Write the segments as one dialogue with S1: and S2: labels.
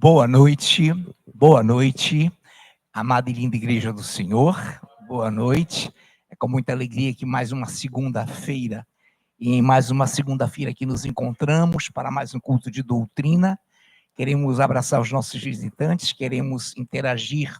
S1: boa noite, amada e linda Igreja do Senhor, boa noite. É com muita alegria que mais uma segunda-feira, e em mais uma segunda-feira que nos encontramos para mais um culto de doutrina. Queremos abraçar os nossos visitantes, queremos interagir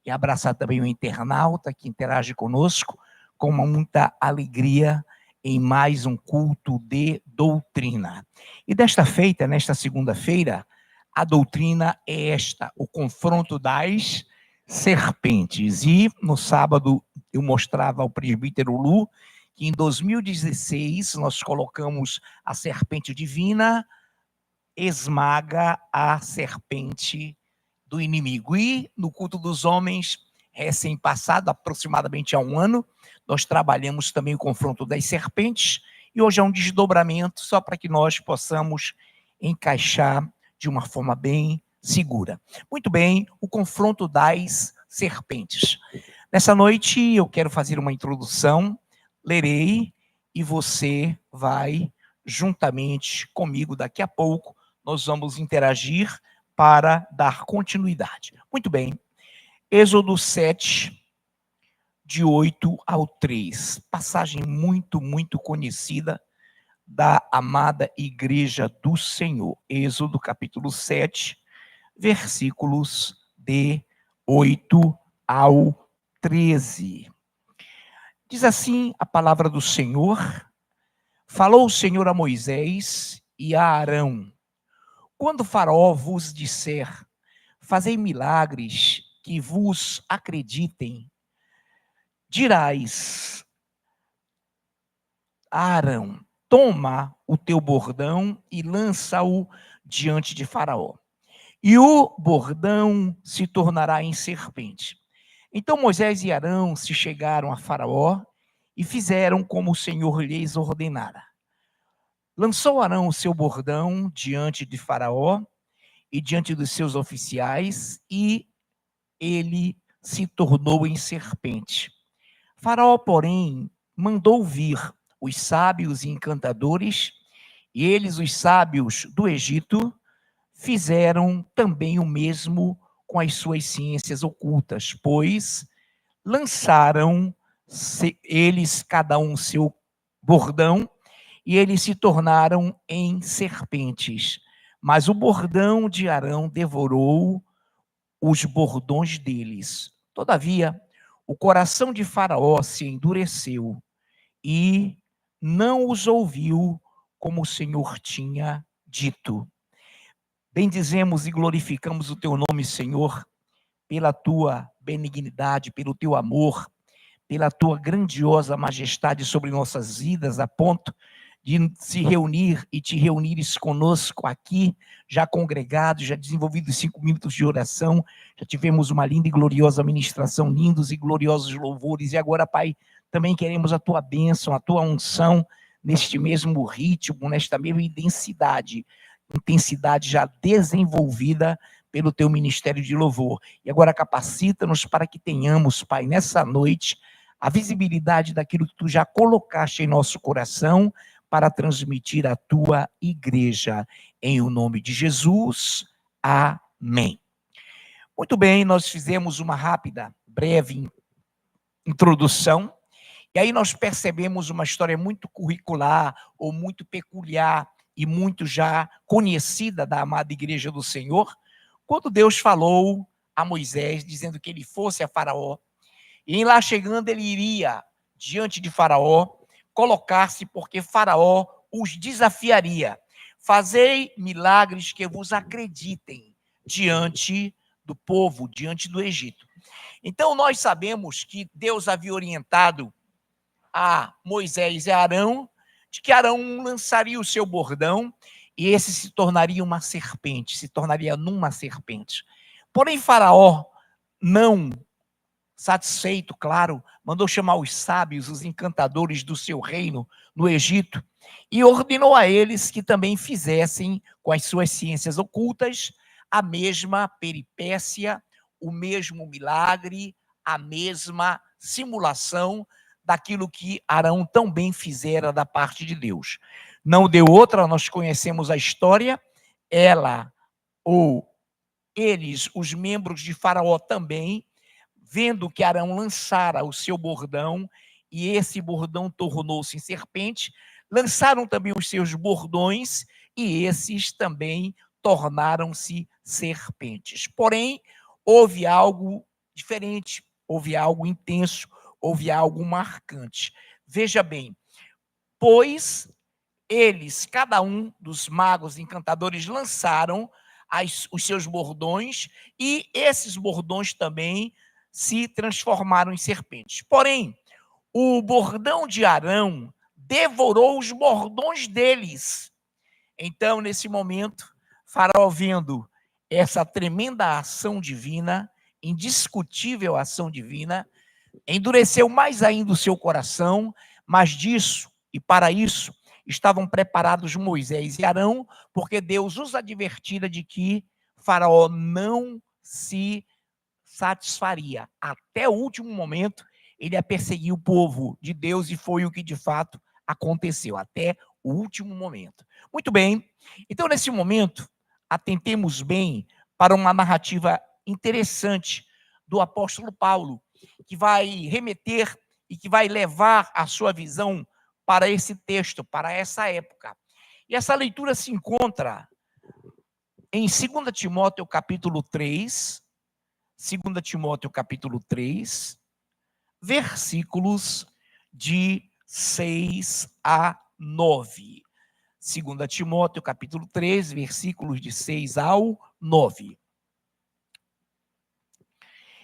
S1: e abraçar também o internauta que interage conosco, com muita alegria em mais um culto de doutrina. E desta feita, nesta segunda-feira, a doutrina é esta, o confronto das serpentes. E no sábado eu mostrava ao presbítero Lu que em 2016 nós colocamos a serpente divina esmaga a serpente do inimigo. E no culto dos homens, recém-passado, aproximadamente há um ano, nós trabalhamos também o confronto das serpentes, e hoje é um desdobramento, só para que nós possamos encaixar de uma forma bem segura. Muito bem, o confronto das serpentes. Nessa noite eu quero fazer uma introdução, lerei, e você vai, juntamente comigo, daqui a pouco, nós vamos interagir para dar continuidade. Muito bem, Êxodo 7, de 8 ao 3, passagem muito conhecida da amada Igreja do Senhor. Êxodo capítulo 7, versículos de 8 ao 13. Diz assim a palavra do Senhor: falou o Senhor a Moisés e a Arão: quando Faraó vos disser, fazei milagres que vos acreditem, dirás a Arão: toma o teu bordão e lança-o diante de Faraó, e o bordão se tornará em serpente. Então Moisés e Arão se chegaram a Faraó e fizeram como o Senhor lhes ordenara. Lançou Arão o seu bordão diante de Faraó e diante dos seus oficiais, e ele se tornou em serpente. Faraó, porém, mandou vir os sábios e encantadores, e eles, os sábios do Egito, fizeram também o mesmo com as suas ciências ocultas, pois lançaram eles cada um seu bordão, e eles se tornaram em serpentes. Mas o bordão de Arão devorou os bordões deles. Todavia, o coração de Faraó se endureceu e não os ouviu como o Senhor tinha dito. Bendizemos e glorificamos o teu nome, Senhor, pela tua benignidade, pelo teu amor, pela tua grandiosa majestade sobre nossas vidas, a ponto de se reunir e te reunires conosco aqui, já congregados, já desenvolvidos 5 minutos de oração, já tivemos uma linda e gloriosa ministração, lindos e gloriosos louvores, e agora, Pai, também queremos a tua bênção, a tua unção, neste mesmo ritmo, nesta mesma intensidade já desenvolvida pelo teu ministério de louvor. E agora capacita-nos para que tenhamos, Pai, nessa noite, a visibilidade daquilo que tu já colocaste em nosso coração para transmitir à tua igreja. Em o nome de Jesus, amém. Muito bem, nós fizemos uma rápida, breve introdução, e aí nós percebemos uma história muito curricular, ou muito peculiar, e muito já conhecida da amada Igreja do Senhor, quando Deus falou a Moisés, dizendo que ele fosse a Faraó, e em lá chegando ele iria diante de Faraó, colocar-se, porque Faraó os desafiaria. Fazei milagres que vos acreditem diante do povo, diante do Egito. Então nós sabemos que Deus havia orientado a Moisés e a Arão, de que Arão lançaria o seu bordão, e esse se tornaria uma serpente, se tornaria numa serpente. Porém Faraó, não satisfeito, claro, mandou chamar os sábios, os encantadores do seu reino no Egito, e ordenou a eles que também fizessem, com as suas ciências ocultas, a mesma peripécia, o mesmo milagre, a mesma simulação daquilo que Arão tão bem fizera da parte de Deus. Não deu outra, nós conhecemos a história, ela, ou eles, os membros de Faraó também, vendo que Arão lançara o seu bordão, e esse bordão tornou-se em serpente, lançaram também os seus bordões, e esses também tornaram-se serpentes. Porém, houve algo diferente, houve algo intenso, houve algo marcante. Veja bem, pois eles, cada um dos magos encantadores, lançaram os seus bordões, e esses bordões também se transformaram em serpentes. Porém, o bordão de Arão devorou os bordões deles. Então, nesse momento, Faraó, vendo essa tremenda ação divina, indiscutível ação divina, endureceu mais ainda o seu coração, mas disso e para isso estavam preparados Moisés e Arão, porque Deus os advertira de que Faraó não se satisfaria. Até o último momento, ele ia perseguir o povo de Deus, e foi o que de fato aconteceu, até o último momento. Muito bem, então nesse momento, atentemos bem para uma narrativa interessante do apóstolo Paulo, que vai remeter e que vai levar a sua visão para esse texto, para essa época. E essa leitura se encontra em 2 Timóteo capítulo 3, 2 Timóteo capítulo 3, versículos de 6 a 9. 2 Timóteo capítulo 3, versículos de 6 ao 9.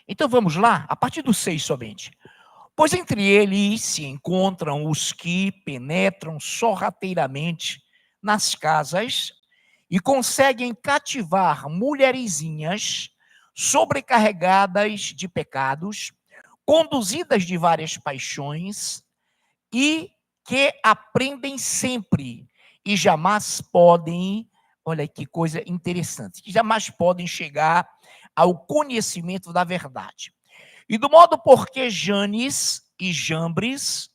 S1: Então vamos lá, a partir do 6 somente. Pois entre eles se encontram os que penetram sorrateiramente nas casas e conseguem cativar mulherzinhas sobrecarregadas de pecados, conduzidas de várias paixões, e que aprendem sempre e jamais podem, olha que coisa interessante, que jamais podem chegar ao conhecimento da verdade. E do modo porque Janes e Jambres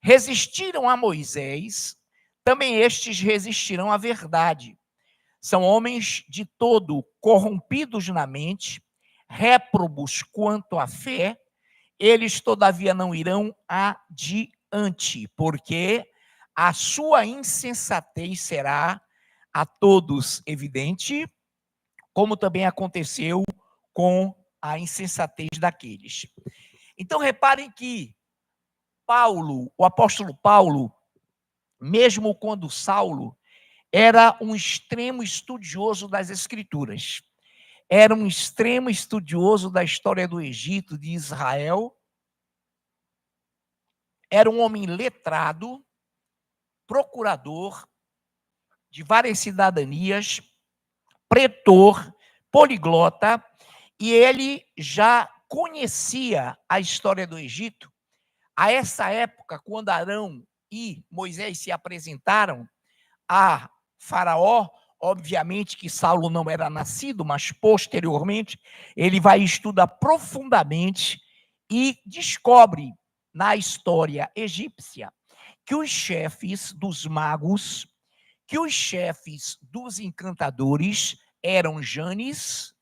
S1: resistiram a Moisés, também estes resistirão à verdade. São homens de todo corrompidos na mente, réprobos quanto à fé, eles todavia não irão adiante, porque a sua insensatez será a todos evidente, como também aconteceu com a insensatez daqueles. Então reparem que Paulo, o apóstolo Paulo, mesmo quando Saulo, era um extremo estudioso das Escrituras, era um extremo estudioso da história do Egito, de Israel, era um homem letrado, procurador de várias cidadanias, pretor, poliglota, e ele já conhecia a história do Egito. A essa época, quando Arão e Moisés se apresentaram a Faraó, obviamente que Saulo não era nascido, mas posteriormente ele vai estudar profundamente e descobre na história egípcia que os chefes dos magos, que os chefes dos encantadores eram Janes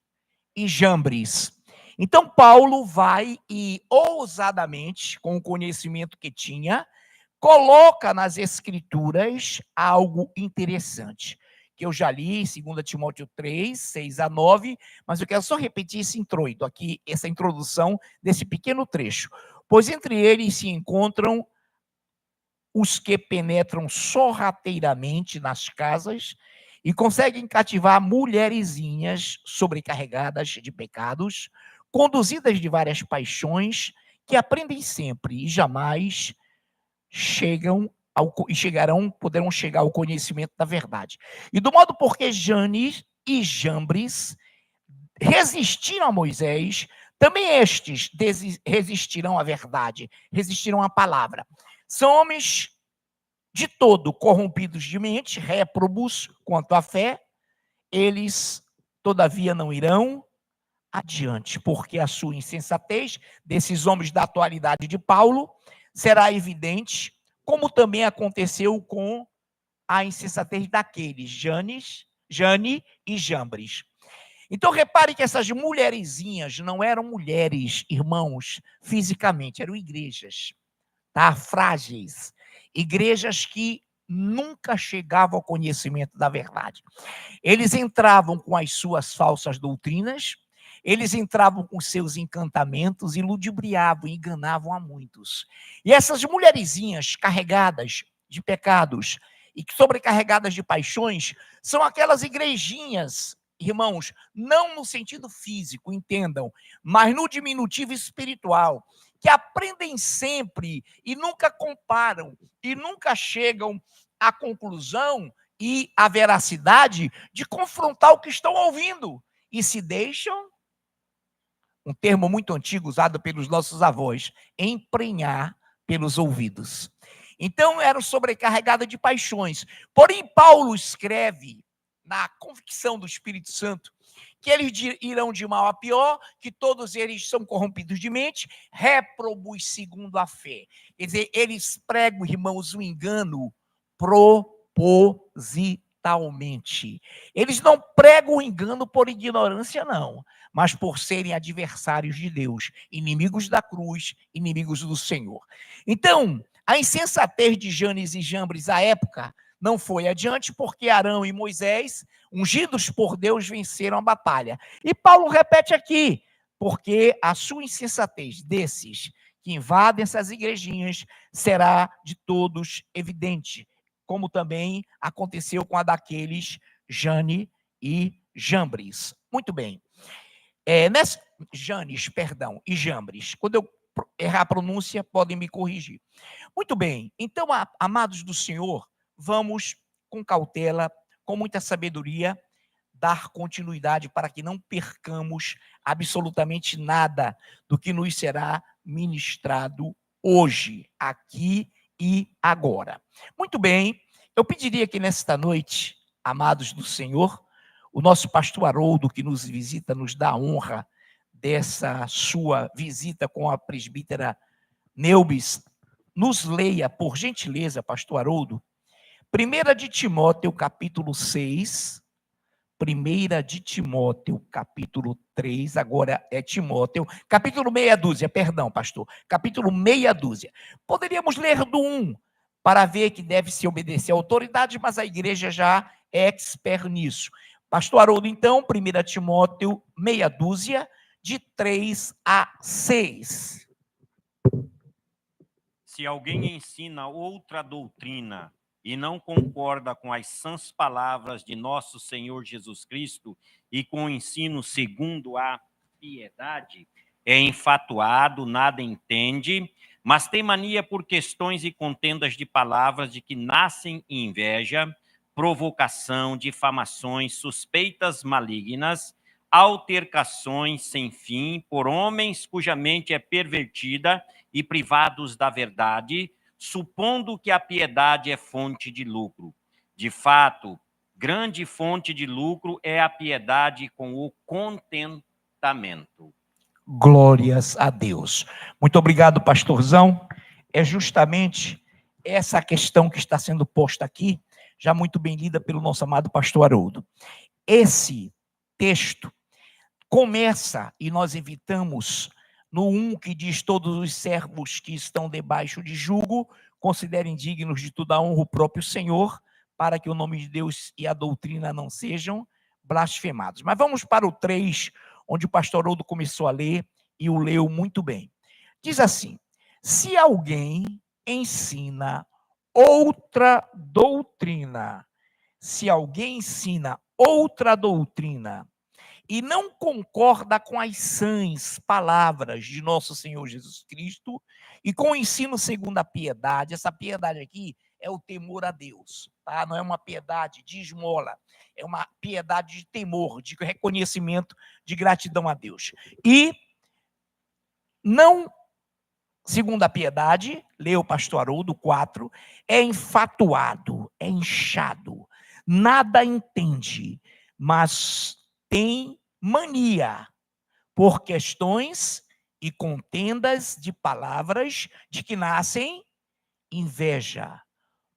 S1: e Jambres. Então Paulo vai e ousadamente, com o conhecimento que tinha, coloca nas Escrituras algo interessante, que eu já li em 2 Timóteo 3, 6 a 9, mas eu quero só repetir esse introito aqui, essa introdução desse pequeno trecho. Pois entre eles se encontram os que penetram sorrateiramente nas casas e conseguem cativar mulherzinhas sobrecarregadas de pecados, conduzidas de várias paixões, que aprendem sempre e jamais poderão chegar ao conhecimento da verdade. E do modo porque Janes e Jambres resistiram a Moisés, também estes resistirão à verdade, resistirão à palavra. São homens de todo corrompidos de mente, réprobos quanto à fé, eles todavia não irão adiante, porque a sua insensatez, desses homens da atualidade de Paulo, será evidente, como também aconteceu com a insensatez daqueles, Jane e Jambres. Então, repare que essas mulherzinhas não eram mulheres, irmãos, fisicamente, eram igrejas, tá? Frágeis. Igrejas que nunca chegavam ao conhecimento da verdade. Eles entravam com as suas falsas doutrinas, eles entravam com seus encantamentos e ludibriavam, enganavam a muitos. E essas mulherzinhas carregadas de pecados e sobrecarregadas de paixões são aquelas igrejinhas, irmãos, não no sentido físico, entendam, mas no diminutivo espiritual, que aprendem sempre e nunca comparam e nunca chegam à conclusão e a veracidade de confrontar o que estão ouvindo e se deixam, um termo muito antigo usado pelos nossos avós, emprenhar pelos ouvidos. Então eram sobrecarregadas de paixões. Porém, Paulo escreve na convicção do Espírito Santo que eles irão de mal a pior, que todos eles são corrompidos de mente, réprobos segundo a fé. Quer dizer, eles pregam, irmãos, o engano propositalmente. Eles não pregam o engano por ignorância, não, mas por serem adversários de Deus, inimigos da cruz, inimigos do Senhor. Então, a insensatez de Janes e Jambres à época não foi adiante, porque Arão e Moisés, ungidos por Deus, venceram a batalha. E Paulo repete aqui, porque a sua insensatez desses que invadem essas igrejinhas será de todos evidente, como também aconteceu com a daqueles Jane e Jambres. Muito bem. Janes, perdão, e Jambres. Quando eu errar a pronúncia, podem me corrigir. Muito bem. Então, amados do Senhor, vamos com cautela, com muita sabedoria, dar continuidade para que não percamos absolutamente nada do que nos será ministrado hoje, aqui e agora. Muito bem, eu pediria que nesta noite, amados do Senhor, o nosso pastor Haroldo, que nos visita, nos dá a honra dessa sua visita com a presbítera Neubis, nos leia, por gentileza, pastor Haroldo, 1 de Timóteo, capítulo 6, 1 de Timóteo, capítulo 3, agora é Timóteo, capítulo meia dúzia, perdão, pastor, capítulo meia dúzia. Poderíamos ler do 1, para ver que deve se obedecer à autoridade, mas a igreja já é expert nisso. Pastor Haroldo, então, 1 Timóteo, meia dúzia, de 3 a 6.
S2: Se alguém ensina outra doutrina e não concorda com as sãs palavras de nosso Senhor Jesus Cristo e com o ensino segundo a piedade, é enfatuado, nada entende, mas tem mania por questões e contendas de palavras de que nascem inveja, provocação, difamações, suspeitas malignas, altercações sem fim por homens cuja mente é pervertida e privados da verdade, supondo que a piedade é fonte de lucro. De fato, grande fonte de lucro é a piedade com o contentamento.
S1: Glórias a Deus. Muito obrigado, pastorzão. É justamente essa questão que está sendo posta aqui, já muito bem lida pelo nosso amado pastor Haroldo. Esse texto começa, e nós evitamos no 1 que diz: todos os servos que estão debaixo de jugo considerem dignos de toda a honra o próprio Senhor, para que o nome de Deus e a doutrina não sejam blasfemados. Mas vamos para o 3, onde o pastor Haroldo começou a ler e o leu muito bem. Diz assim: se alguém ensina outra doutrina, se alguém ensina outra doutrina e não concorda com as sãs palavras de nosso Senhor Jesus Cristo e com o ensino segundo a piedade, essa piedade aqui é o temor a Deus, tá? Não é uma piedade de esmola, é uma piedade de temor, de reconhecimento, de gratidão a Deus. E não, segundo a piedade, leu o pastor Haroldo 4, é enfatuado, é inchado, nada entende, mas tem mania por questões e contendas de palavras de que nascem inveja,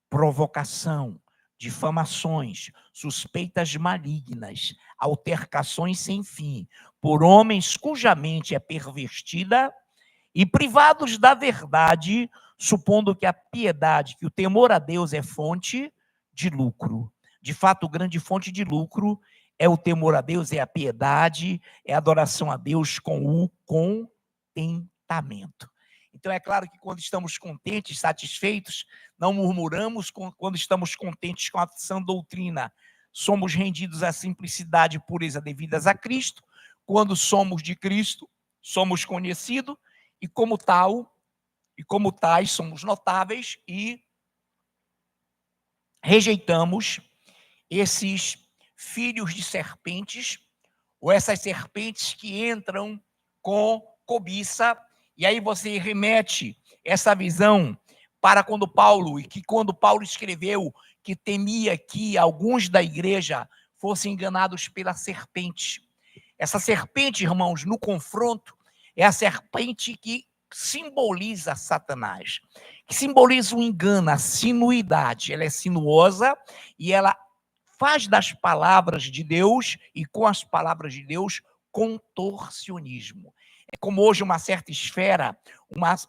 S1: provocação, difamações, suspeitas malignas, altercações sem fim, por homens cuja mente é pervertida e privados da verdade, supondo que a piedade, que o temor a Deus é fonte de lucro. De fato, grande fonte de lucro é o temor a Deus, é a piedade, é a adoração a Deus com o contentamento. Então, é claro que quando estamos contentes, satisfeitos, não murmuramos. Quando estamos contentes com a sã doutrina, somos rendidos à simplicidade e pureza devidas a Cristo. Quando somos de Cristo, somos conhecidos, e como tais, somos notáveis e rejeitamos esses filhos de serpentes, ou essas serpentes que entram com cobiça. E aí você remete essa visão para quando Paulo escreveu que temia que alguns da igreja fossem enganados pela serpente. Essa serpente, irmãos, no confronto, é a serpente que simboliza Satanás, que simboliza o engano, a sinuidade. Ela é sinuosa e ela faz das palavras de Deus e com as palavras de Deus contorcionismo. É como hoje uma certa esfera,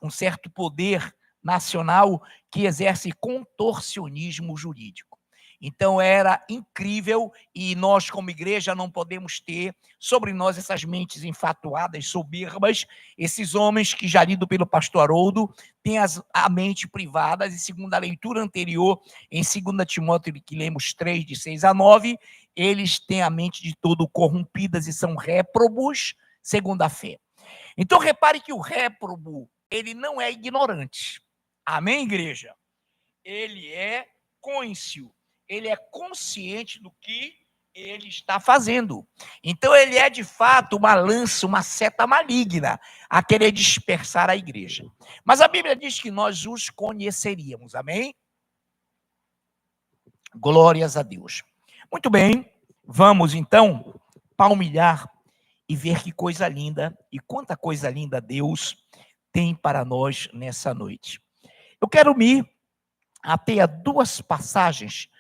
S1: um certo poder nacional que exerce contorcionismo jurídico. Então era incrível, e nós como igreja não podemos ter sobre nós essas mentes enfatuadas, soberbas, esses homens que, já lido pelo pastor Haroldo, têm a mente privada, e segundo a leitura anterior, em 2 Timóteo, que lemos 3, de 6 a 9, eles têm a mente de todo corrompidas e são réprobos segundo a fé. Então repare que o réprobo, ele não é ignorante. Amém, igreja? Ele é cônscio. Ele é consciente do que ele está fazendo. Então, ele é, de fato, uma lança, uma seta maligna a querer dispersar a igreja. Mas a Bíblia diz que nós os conheceríamos. Amém? Glórias a Deus. Muito bem, vamos, então, palmilhar e ver que coisa linda e quanta coisa linda Deus tem para nós nessa noite. Eu quero me ater a duas passagens.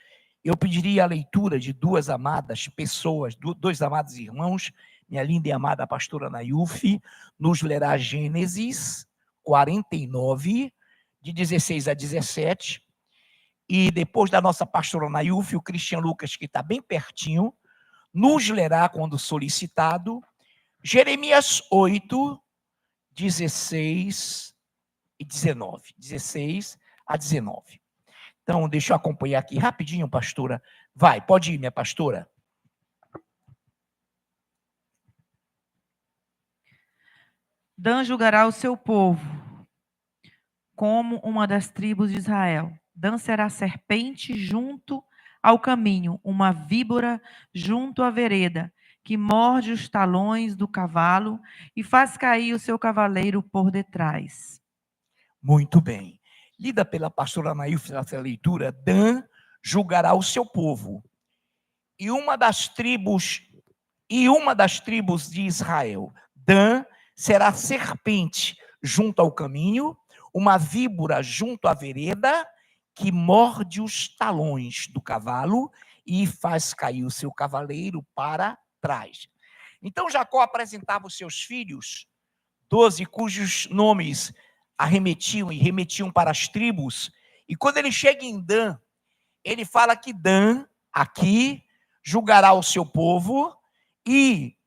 S1: Eu pediria a leitura de duas amadas pessoas, dois amados irmãos. Minha linda e amada pastora Nayufi nos lerá Gênesis 49, de 16 a 17. E depois da nossa pastora Nayufi, o Cristian Lucas, que está bem pertinho, nos lerá, quando solicitado, Jeremias 8, 16 e 19. 16 a 19. Então, deixa eu acompanhar aqui rapidinho, pastora. Vai, pode ir, minha pastora.
S3: Dan julgará o seu povo como uma das tribos de Israel. Dan será serpente junto ao caminho, uma víbora junto à vereda, que morde os talões do cavalo e faz cair o seu cavaleiro por detrás.
S1: Muito bem. Lida pela pastora Nailf nessa leitura, Dan julgará o seu povo. E uma das tribos de Israel, Dan será serpente junto ao caminho, uma víbora junto à vereda, que morde os talões do cavalo e faz cair o seu cavaleiro para trás. Então Jacó apresentava os seus filhos, 12, cujos nomes remetiam para as tribos, e quando ele chega em Dan, ele fala que Dan, aqui, julgará o seu povo, e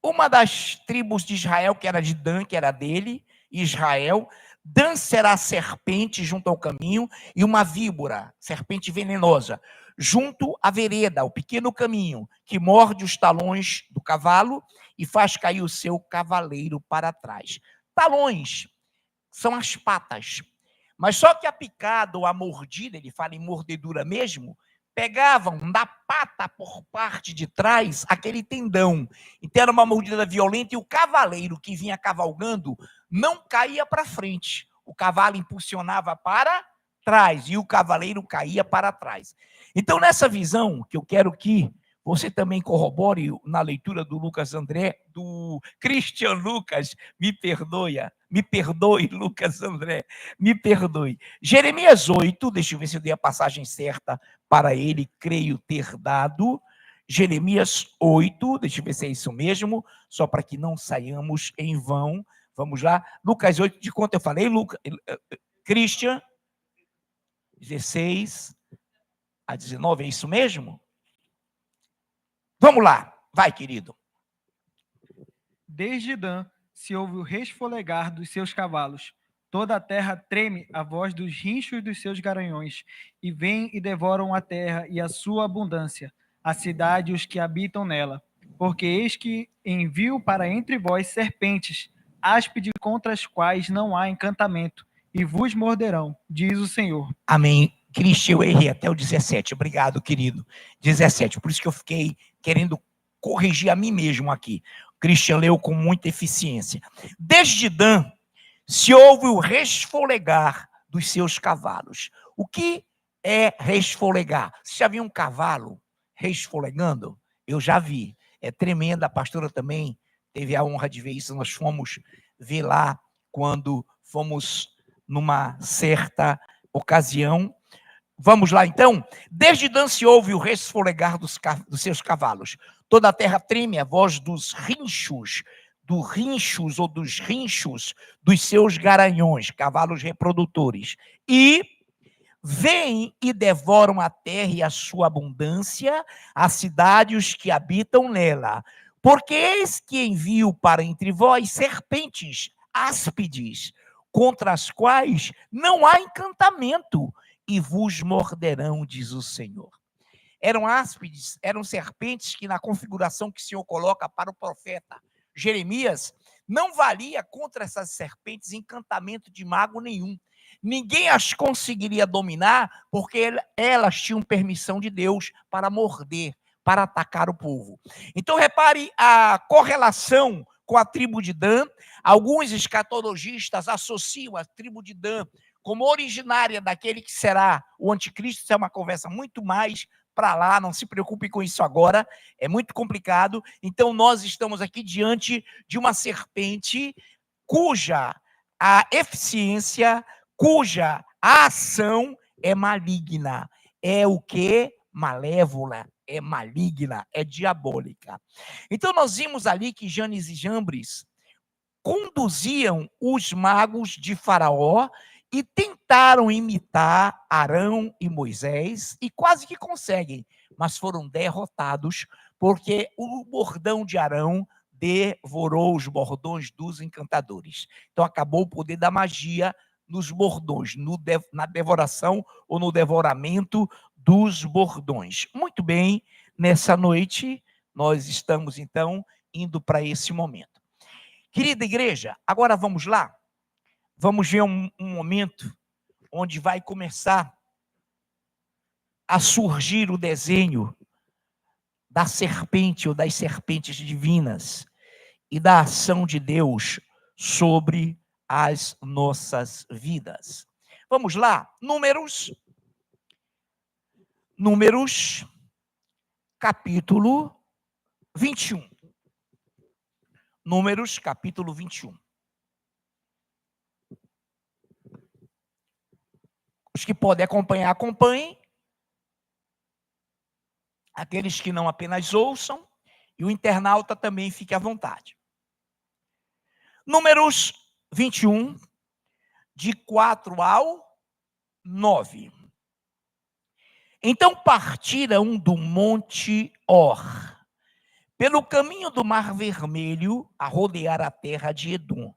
S1: uma das tribos de Israel, que era de Dan, que era dele, Israel, Dan será serpente junto ao caminho, e uma víbora, serpente venenosa, junto à vereda, o pequeno caminho, que morde os talões do cavalo e faz cair o seu cavaleiro para trás. Talões são as patas. Mas só que a picada ou a mordida, ele fala em mordedura mesmo, pegavam da pata por parte de trás aquele tendão. Então era uma mordida violenta e o cavaleiro que vinha cavalgando não caía para frente. O cavalo impulsionava para trás e o cavaleiro caía para trás. Então nessa visão, que eu quero que você também corrobore na leitura do Cristian Lucas, me perdoa, Me perdoe, Lucas André, me perdoe. Jeremias 8, deixa eu ver se eu dei a passagem certa para ele, creio ter dado. Jeremias 8, deixa eu ver se é isso mesmo, só para que não saiamos em vão. Vamos lá. Lucas 8, de quanto eu falei, Christian? 16 a 19, é isso mesmo? Vamos lá, vai, querido.
S4: Desde Dan se ouve o resfolegar dos seus cavalos. Toda a terra treme à voz dos rinchos dos seus garanhões, e vêm e devoram a terra e a sua abundância, a cidade e os que habitam nela. Porque eis que envio para entre vós serpentes, áspides contra as quais não há encantamento, e vos morderão, diz o Senhor.
S1: Amém. Cristian, eu errei até o 17. Obrigado, querido. 17. Por isso que eu fiquei querendo corrigir a mim mesmo aqui. O Cristian leu com muita eficiência. Desde Dan se ouve o resfolegar dos seus cavalos. O que é resfolegar? Você já viu um cavalo resfolegando? Eu já vi. É tremenda. A pastora também teve a honra de ver isso. Nós fomos ver lá quando fomos numa certa ocasião. Vamos lá, então. Desde Dan se ouve o resfolegar dos seus cavalos. Toda a terra treme a voz dos rinchos dos seus garanhões, cavalos reprodutores. E vêm e devoram a terra e a sua abundância, a cidade e os que habitam nela. Porque eis que envio para entre vós serpentes áspides, contra as quais não há encantamento, e vos morderão, diz o Senhor. Eram áspides, eram serpentes que na configuração que o Senhor coloca para o profeta Jeremias, não valia contra essas serpentes encantamento de mago nenhum. Ninguém as conseguiria dominar, porque elas tinham permissão de Deus para morder, para atacar o povo. Então, repare a correlação com a tribo de Dan. Alguns escatologistas associam a tribo de Dan como originária daquele que será o anticristo. Isso é uma conversa muito mais para lá, não se preocupe com isso agora, é muito complicado. Então, nós estamos aqui diante de uma serpente cuja a eficiência, cuja a ação é maligna. É o quê? Malévola, é maligna, é diabólica. Então, nós vimos ali que Janes e Jambres conduziam os magos de Faraó e tentaram imitar Arão e Moisés, e quase que conseguem, mas foram derrotados, porque o bordão de Arão devorou os bordões dos encantadores. Então acabou o poder da magia nos bordões, na devoração ou no devoramento dos bordões. Muito bem, nessa noite nós estamos então indo para esse momento. Querida igreja, agora vamos lá. Vamos ver um momento onde vai começar a surgir o desenho da serpente ou das serpentes divinas e da ação de Deus sobre as nossas vidas. Vamos lá, Números, capítulo 21. Números, capítulo 21. Os que podem acompanhar, acompanhem. Aqueles que não, apenas ouçam. E o internauta também fique à vontade. Números 21, de 4 ao 9. Então partiram do monte Or, pelo caminho do Mar Vermelho, a rodear a terra de Edom.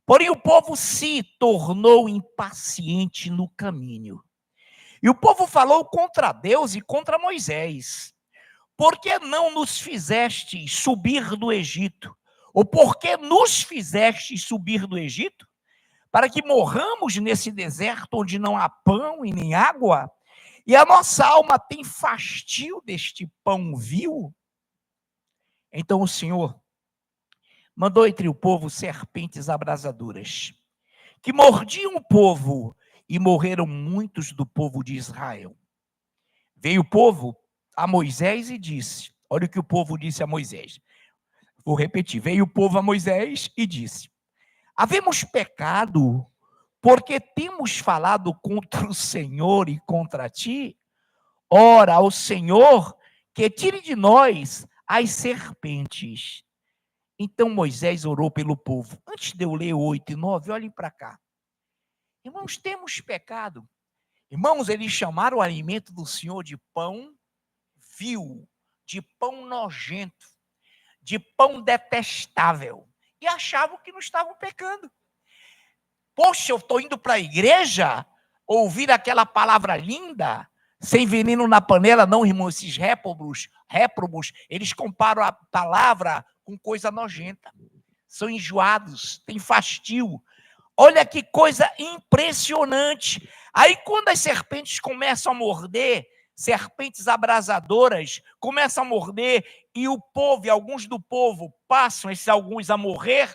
S1: Porém, o povo se tornou impaciente no caminho. E o povo falou contra Deus e contra Moisés. Por que não nos fizestes subir do Egito? Ou por que nos fizestes subir do Egito? Para que morramos nesse deserto onde não há pão e nem água? E a nossa alma tem fastio deste pão vil? Então o Senhor mandou entre o povo serpentes abrasadoras, que mordiam o povo, e morreram muitos do povo de Israel. Veio o povo a Moisés e disse, olha o que o povo disse a Moisés. Vou repetir, veio o povo a Moisés e disse, Havemos pecado porque temos falado contra o Senhor e contra ti? Ora ao Senhor que tire de nós as serpentes. Então Moisés orou pelo povo. Antes de eu ler 8 e 9, olhem para cá. Irmãos, temos pecado. Irmãos, eles chamaram o alimento do Senhor de pão vil, de pão nojento, de pão detestável. E achavam que não estavam pecando. Poxa, eu estou indo para a igreja ouvir aquela palavra linda, sem veneno na panela, não, irmão, esses réprobos, eles comparam a palavra com coisa nojenta. São enjoados, têm fastio. Olha que coisa impressionante. Aí quando as serpentes começam a morder, serpentes abrasadoras, começam a morder, e o povo, e alguns do povo, passam esses alguns a morrer,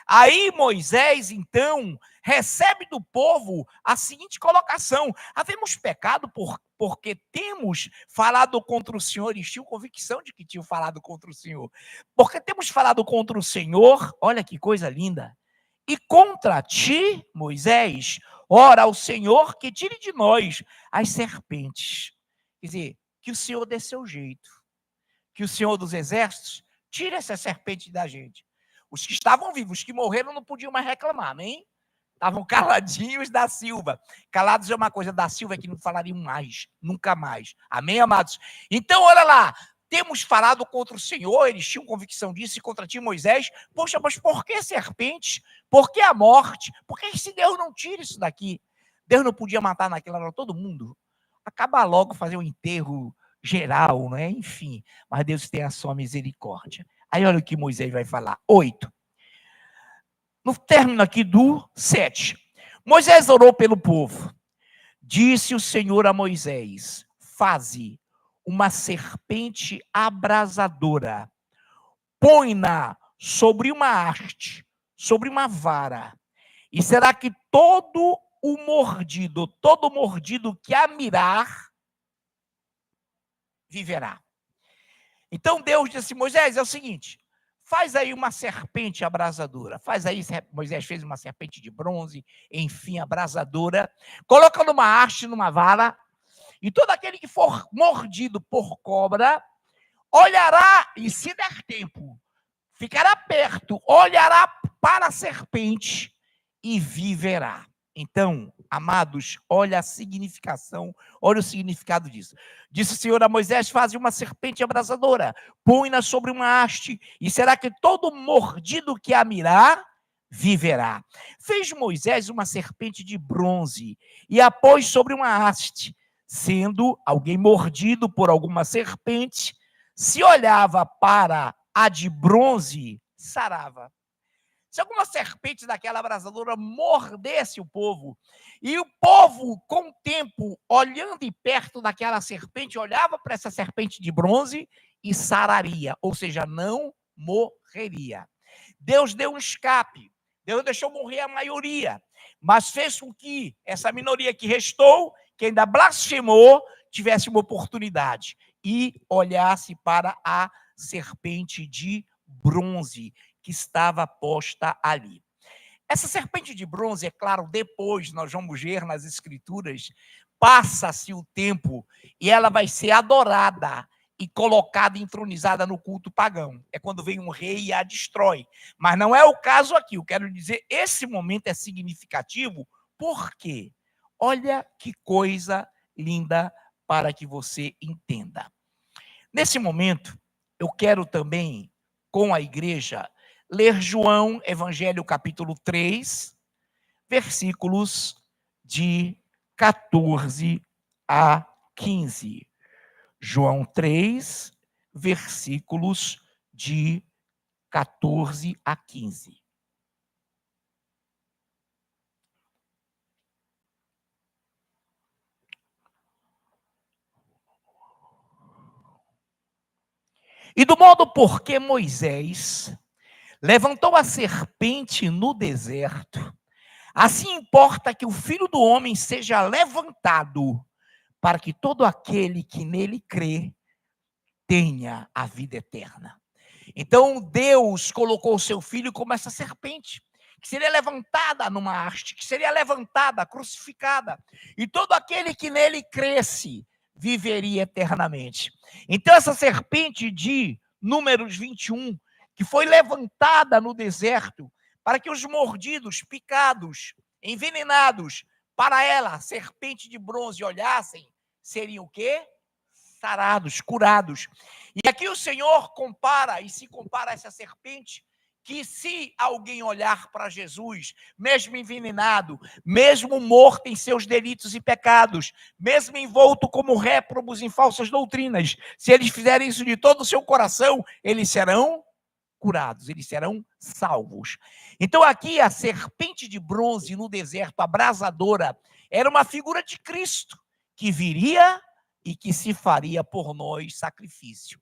S1: aí Moisés, então, recebe do povo a seguinte colocação: havemos pecado porque temos falado contra o Senhor, e tinham convicção de que tinham falado contra o Senhor, porque temos falado contra o Senhor, olha que coisa linda, e contra ti, Moisés, ora ao Senhor que tire de nós as serpentes. Quer dizer, que o Senhor dê seu jeito, que o Senhor dos exércitos tire essa serpente da gente. Os que estavam vivos, os que morreram, não podiam mais reclamar, nem? Estavam caladinhos da Silva. Calados é uma coisa, da Silva é que não falariam mais, nunca mais. Amém, amados? Então, olha lá, temos falado contra o Senhor, eles tinham convicção disso, e contra ti, Moisés. Poxa, mas por que serpentes? Por que a morte? Por que se Deus não tira isso daqui? Deus não podia matar naquela hora todo mundo? Acaba logo, fazer um enterro geral, não é? Enfim, mas Deus tem a sua misericórdia. Aí olha o que Moisés vai falar. 8. No término aqui do 7. Moisés orou pelo povo. Disse o Senhor a Moisés: faze uma serpente abrasadora, põe-na sobre uma haste, sobre uma vara, e será que todo mordido que a mirar, viverá. Então Deus disse: Moisés, é o seguinte, faz aí uma serpente abrasadora. Faz aí, Moisés fez uma serpente de bronze, enfim, abrasadora. Coloca numa haste, numa vara, e todo aquele que for mordido por cobra, olhará, e se der tempo, ficará perto, olhará para a serpente e viverá. Então, amados, olha a significação, olha o significado disso. Disse o Senhor a Moisés: faze uma serpente abrasadora, põe-na sobre uma haste, e será que todo mordido que a mirar, viverá. Fez Moisés uma serpente de bronze, e a pôs sobre uma haste, sendo alguém mordido por alguma serpente, se olhava para a de bronze, sarava. Se alguma serpente daquela abrasadora mordesse o povo, e o povo, com o tempo, olhando e perto daquela serpente, olhava para essa serpente de bronze e sararia, ou seja, não morreria. Deus deu um escape, Deus deixou morrer a maioria, mas fez com que essa minoria que restou, que ainda blasfemou, tivesse uma oportunidade e olhasse para a serpente de bronze que estava posta ali. Essa serpente de bronze, é claro, depois nós vamos ver nas escrituras, passa-se o tempo e ela vai ser adorada e colocada, entronizada no culto pagão. É quando vem um rei e a destrói. Mas não é o caso aqui. Eu quero dizer, esse momento é significativo, por quê? Olha que coisa linda para que você entenda. Nesse momento, eu quero também, com a igreja, ler João, Evangelho, capítulo 3, versículos de 14 a 15. João 3, versículos de 14 a 15. E do modo por que Moisés levantou a serpente no deserto, assim importa que o Filho do Homem seja levantado, para que todo aquele que nele crê tenha a vida eterna. Então Deus colocou o seu Filho como essa serpente, que seria levantada numa haste, que seria levantada, crucificada, e todo aquele que nele cresce viveria eternamente. Então, essa serpente de Números 21, que foi levantada no deserto, para que os mordidos, picados, envenenados, para ela, serpente de bronze, olhassem, seriam o quê? Sarados, curados. E aqui o Senhor compara, e se compara a essa serpente, que se alguém olhar para Jesus, mesmo envenenado, mesmo morto em seus delitos e pecados, mesmo envolto como réprobos em falsas doutrinas, se eles fizerem isso de todo o seu coração, eles serão curados, eles serão salvos. Então aqui a serpente de bronze no deserto, abrasadora, era uma figura de Cristo, que viria e que se faria por nós sacrifício.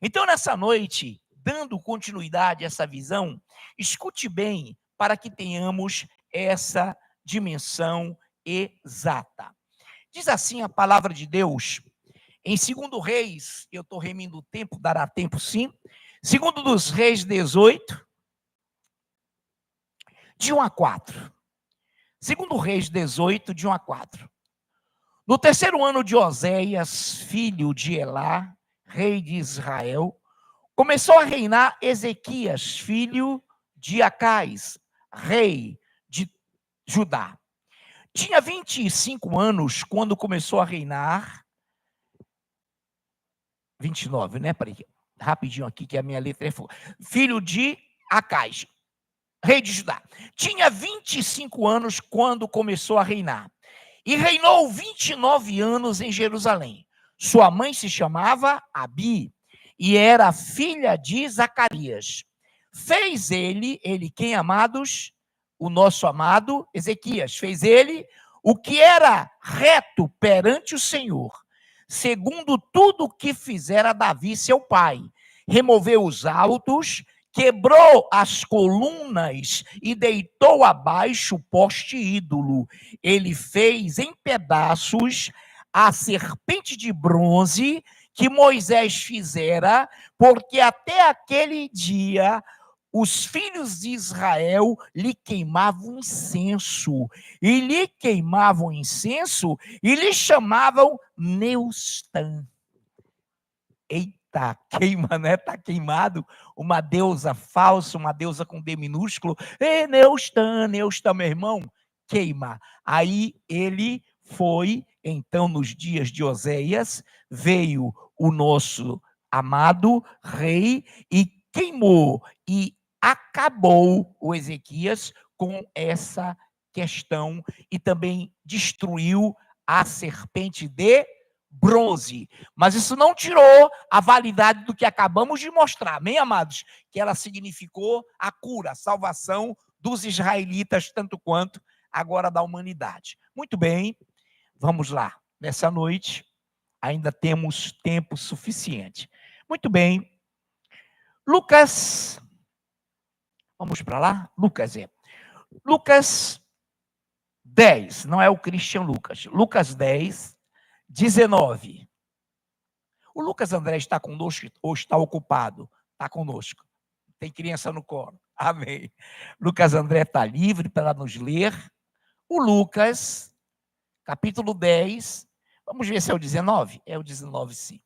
S1: Então nessa noite, dando continuidade a essa visão, escute bem para que tenhamos essa dimensão exata. Diz assim a palavra de Deus, em 2 Reis, eu estou remindo o tempo, dará tempo sim, 2 dos Reis 18, de 1 a 4. 2 Reis 18, de 1 a 4. No terceiro ano de Oséias, filho de Elá, rei de Israel, começou a reinar Ezequias, filho de Acais, rei de Judá. Tinha 25 anos quando começou a reinar. 29, né? Peraí, rapidinho aqui, que a minha letra é filho de Acais, rei de Judá. Tinha 25 anos quando começou a reinar. E reinou 29 anos em Jerusalém. Sua mãe se chamava Abi e era filha de Zacarias. Fez ele quem, amados? O nosso amado Ezequias. Fez ele o que era reto perante o Senhor, segundo tudo o que fizera Davi, seu pai. Removeu os altos, quebrou as colunas e deitou abaixo o poste ídolo. Ele fez em pedaços a serpente de bronze que Moisés fizera, porque até aquele dia os filhos de Israel lhe queimavam incenso, e lhe queimavam incenso e lhe chamavam Neustã. Eita, queima, né? Está queimado, uma deusa falsa, uma deusa com D minúsculo. Neustã, Neustã, meu irmão, queima. Aí ele foi, então, nos dias de Oséias, veio o nosso amado rei e queimou e acabou o Ezequias com essa questão e também destruiu a serpente de bronze. Mas isso não tirou a validade do que acabamos de mostrar, amém, amados? Que ela significou a cura, a salvação dos israelitas, tanto quanto agora da humanidade. Muito bem, vamos lá. Nessa noite, ainda temos tempo suficiente. Muito bem. Lucas, vamos para lá? Lucas 10, não é o Christian Lucas. Lucas 10, 19. O Lucas André está conosco ou está ocupado? Está conosco. Tem criança no colo. Amém. Lucas André está livre para nos ler. O Lucas, capítulo 10. Vamos ver se é o 19? É o 19, sim.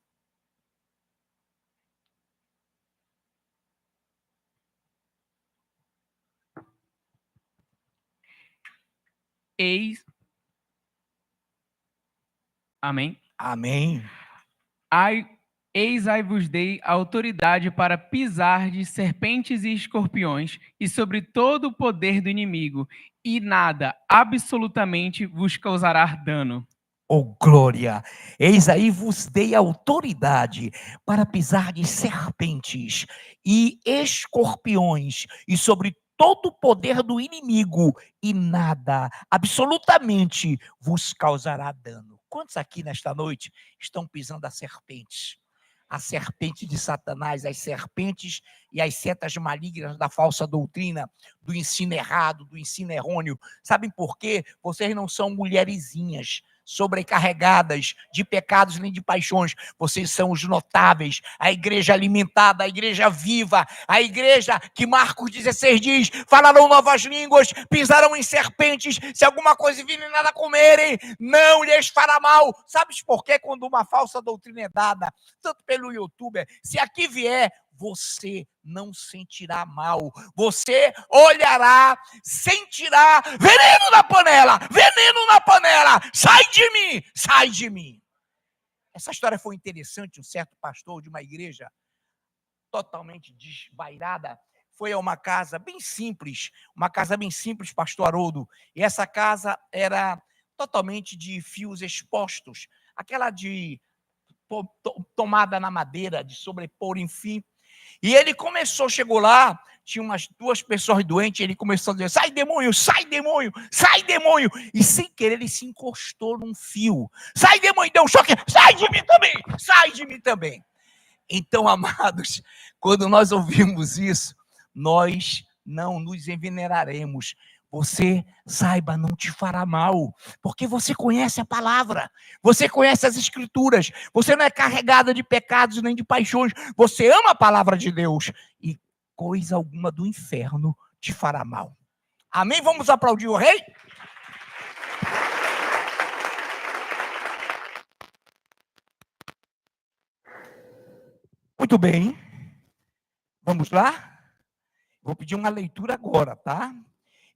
S5: Amém.
S1: Amém.
S5: Eis aí vos dei autoridade para pisar de serpentes e escorpiões e sobre todo o poder do inimigo, e nada, absolutamente, vos causará dano.
S1: Oh, glória! Eis aí vos dei autoridade para pisar de serpentes e escorpiões e sobre todo o poder do inimigo, e nada, absolutamente, vos causará dano. Quantos aqui nesta noite estão pisando a serpentes? A serpente de Satanás, as serpentes e as setas malignas da falsa doutrina, do ensino errado, do ensino errôneo. Sabem por quê? Vocês não são mulherzinhas, sobrecarregadas de pecados nem de paixões. Vocês são os notáveis, a igreja alimentada, a igreja viva, a igreja que Marcos 16 diz, falarão novas línguas, pisarão em serpentes, se alguma coisa envenenada comerem, não lhes fará mal. Sabes por quê? Quando uma falsa doutrina é dada, tanto pelo youtuber, se aqui vier, você não sentirá mal. Você olhará, sentirá veneno na panela, veneno na panela. Sai de mim, sai de mim. Essa história foi interessante. Um certo pastor de uma igreja totalmente desvairada foi a uma casa bem simples, pastor Haroldo. E essa casa era totalmente de fios expostos, aquela de tomada na madeira, de sobrepor, enfim. E ele chegou lá, tinha umas 2 pessoas doentes, ele começou a dizer, sai demônio, sai demônio, sai demônio. E sem querer ele se encostou num fio. Sai demônio, deu um choque, sai de mim também, sai de mim também. Então, amados, quando nós ouvimos isso, nós não nos envenenaremos. Você, saiba, não te fará mal, porque você conhece a palavra, você conhece as escrituras, você não é carregada de pecados nem de paixões, você ama a palavra de Deus e coisa alguma do inferno te fará mal. Amém? Vamos aplaudir o rei? Muito bem, vamos lá? Vou pedir uma leitura agora, tá?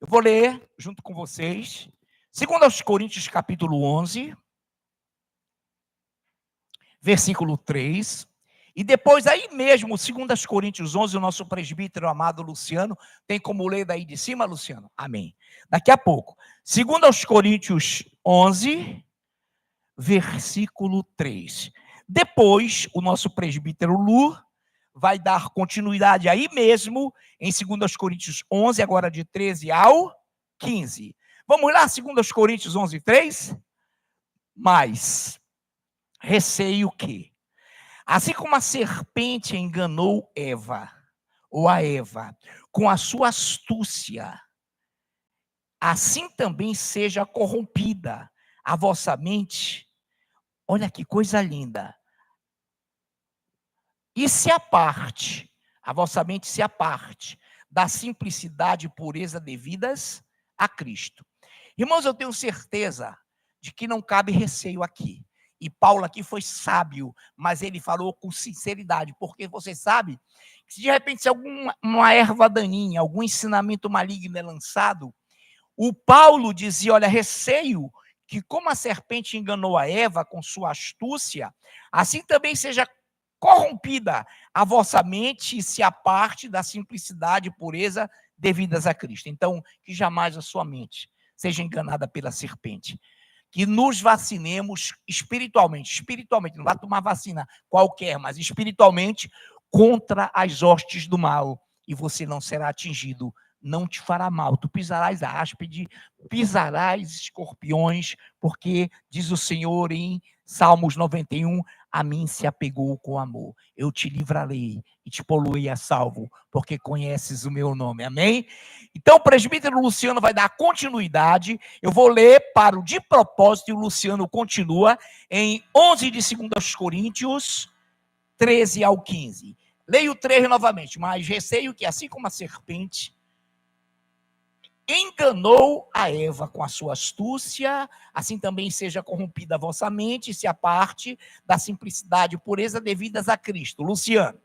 S1: Eu vou ler junto com vocês, 2 Coríntios capítulo 11, versículo 3, e depois aí mesmo, 2 Coríntios 11, o nosso presbítero amado Luciano, tem como ler daí de cima, Luciano? Amém. Daqui a pouco. 2 Coríntios 11, versículo 3. Depois, o nosso presbítero Lu vai dar continuidade aí mesmo, em 2 Coríntios 11, agora de 13 ao 15. Vamos lá, 2 Coríntios 11, 3? Mas receio que, assim como a serpente enganou Eva, ou a Eva, com a sua astúcia, assim também seja corrompida a vossa mente. Olha que coisa linda. E se aparte, a vossa mente se aparte da simplicidade e pureza devidas a Cristo. Irmãos, eu tenho certeza de que não cabe receio aqui. E Paulo aqui foi sábio, mas ele falou com sinceridade, porque você sabe que se de repente se uma erva daninha, algum ensinamento maligno é lançado, o Paulo dizia, olha, receio que como a serpente enganou a Eva com sua astúcia, assim também seja corrompida a vossa mente e se aparte da simplicidade e pureza devidas a Cristo. Então, que jamais a sua mente seja enganada pela serpente. Que nos vacinemos espiritualmente, não vai tomar vacina qualquer, mas espiritualmente, contra as hostes do mal, e você não será atingido, não te fará mal, tu pisarás a áspide, pisarás escorpiões, porque, diz o Senhor em Salmos 91, a mim se apegou com amor, eu te livrarei e te poluei a salvo, porque conheces o meu nome, amém? Então o presbítero Luciano vai dar continuidade, eu vou ler para o de propósito, e o Luciano continua em 11 de 2 Coríntios, 13 ao 15. Leio o 3 novamente, mas receio que assim como a serpente enganou a Eva com a sua astúcia, assim também seja corrompida a vossa mente e se aparte da simplicidade e pureza devidas a Cristo. Luciano.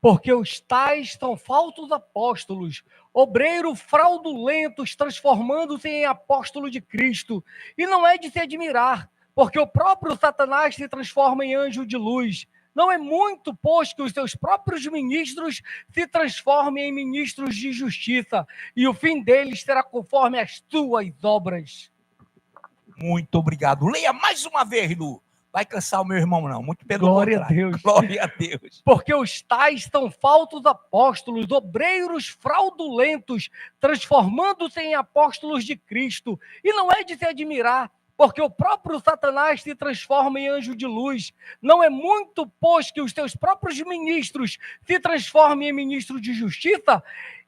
S6: Porque os tais são falsos apóstolos, obreiros fraudulentos, transformando-se em apóstolo de Cristo. E não é de se admirar, porque o próprio Satanás se transforma em anjo de luz. Não é muito, pois, que os seus próprios ministros se transformem em ministros de justiça, e o fim deles será conforme as suas obras.
S1: Muito obrigado. Leia mais uma vez, Lu. Vai cansar o meu irmão, não. Muito pelo
S6: Glória
S1: contrário.
S6: a Deus.
S1: Glória a Deus.
S6: Porque os tais são falsos apóstolos, obreiros fraudulentos, transformando-se em apóstolos de Cristo. E não é de se admirar, porque o próprio Satanás se transforma em anjo de luz. Não é muito, pois, que os seus próprios ministros se transformem em ministros de justiça,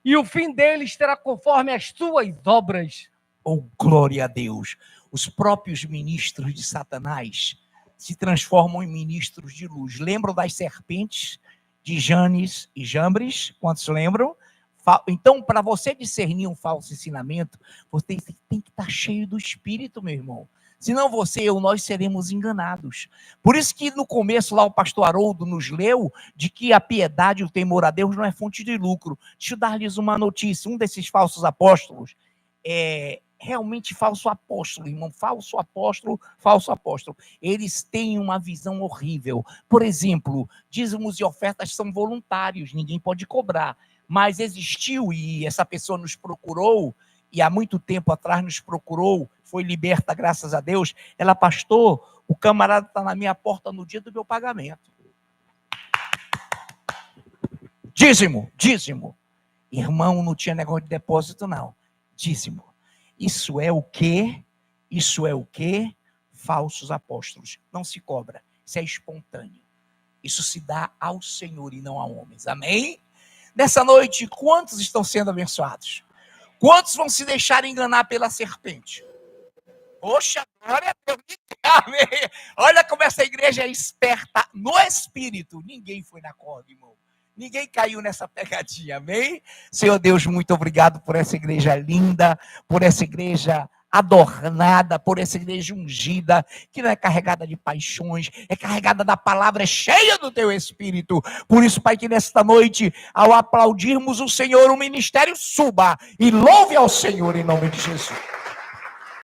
S6: e o fim deles será conforme as suas obras.
S1: Oh, glória a Deus. os próprios ministros de Satanás se transformam em ministros de luz. Lembram das serpentes de Janes e Jambres? Quantos lembram? Então, para você discernir um falso ensinamento, você tem que estar cheio do Espírito, meu irmão. Senão você ou nós seremos enganados. Por isso que no começo lá o pastor Haroldo nos leu de que a piedade e o temor a Deus não é fonte de lucro. Deixa eu dar-lhes uma notícia. Um desses falsos apóstolos é realmente falso apóstolo, irmão. Falso apóstolo. Eles têm uma visão horrível. Por exemplo, dízimos e ofertas são voluntários, ninguém pode cobrar. Mas existiu, e essa pessoa nos procurou, e há muito tempo atrás nos procurou, foi liberta, graças a Deus. Ela, pastor, o camarada está na minha porta no dia do meu pagamento. Dízimo. Irmão, não tinha negócio de depósito, não. Dízimo. Isso é o quê? Falsos apóstolos. Não se cobra. Isso é espontâneo. Isso se dá ao Senhor e não a homens. Amém? Nessa noite, quantos estão sendo abençoados? Quantos vão se deixar enganar pela serpente? Poxa, glória a Deus. Amém. Olha como essa igreja é esperta no espírito. Ninguém foi na corda, irmão. Ninguém caiu nessa pegadinha, amém? Senhor Deus, muito obrigado por essa igreja linda, por essa igreja adornada, por essa igreja ungida, que não é carregada de paixões, é carregada da palavra, é cheia do teu Espírito. Por isso, Pai, que nesta noite, ao aplaudirmos o Senhor, o ministério suba e louve ao Senhor em nome de Jesus.